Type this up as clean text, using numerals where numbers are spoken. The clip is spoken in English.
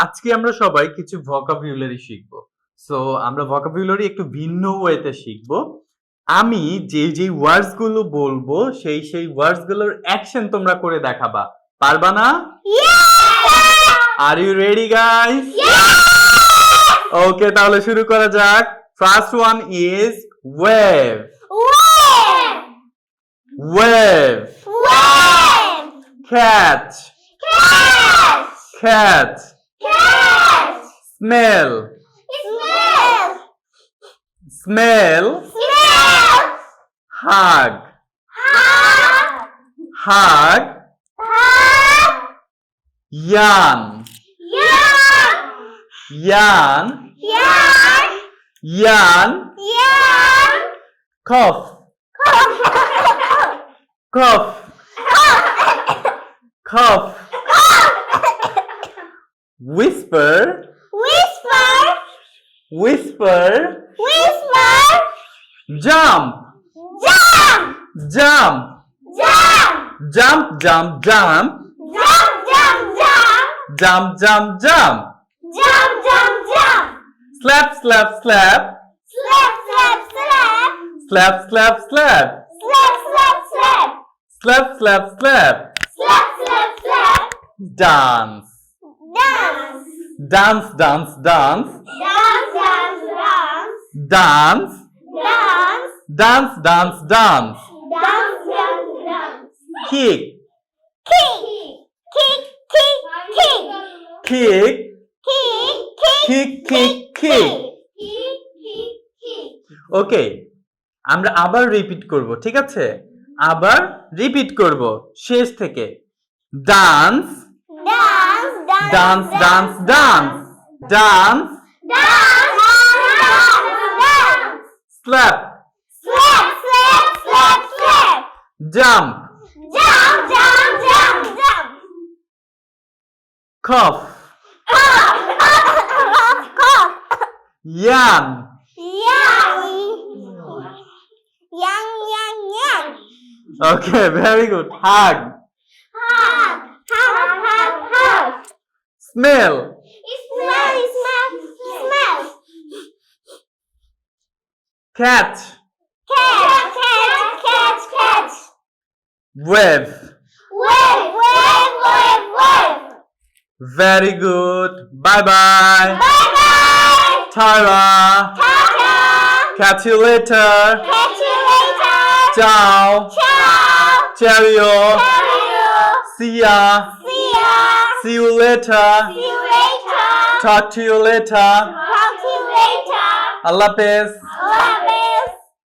আজকে আমরা সবাই কিছু ভোকাবুলারি শিখব। সো আমরা ভোকাবুলারি একটু ভিন্ন ওয়েতে শিখব। আমি যে ওয়ার্ডস গুলো বলবো সেই ওয়ার্ডস গুলোর অ্যাকশন তোমরা করে দেখাবা। পারবা না? Are you ready guys? Okay, তাহলে শুরু করা যাক। First one is wave. Wave. Cat. Cat. Smell. Smell. Hug. Hug. Yarn. Yarn. Yarn. Cough. Cough. Cough. Whisper. Whisper. Jump. Jump. Jump, jump, jump. Jump, jump, jump. Slap, slap, slap. Slap, slap, slap. Slap, slap, slap. Dance. Dance, dance, dance. Dance. Dance, dance, dance. Kick. Kick. Kick, kick, kick. ওকে, আমরা আবার repeat করব, ঠিক আছে? আবার repeat করব শেষ থেকে। Dance. Dance, dance, dance. Dance. Slap. Jump. Cough. Yarn. Okay, very good. Hug. Smell. Cat. Wave. Very good. Bye bye. Tara. Catch you later. Ciao. Cheerio. See ya. See you later. Talk to you later. Allah Hafiz.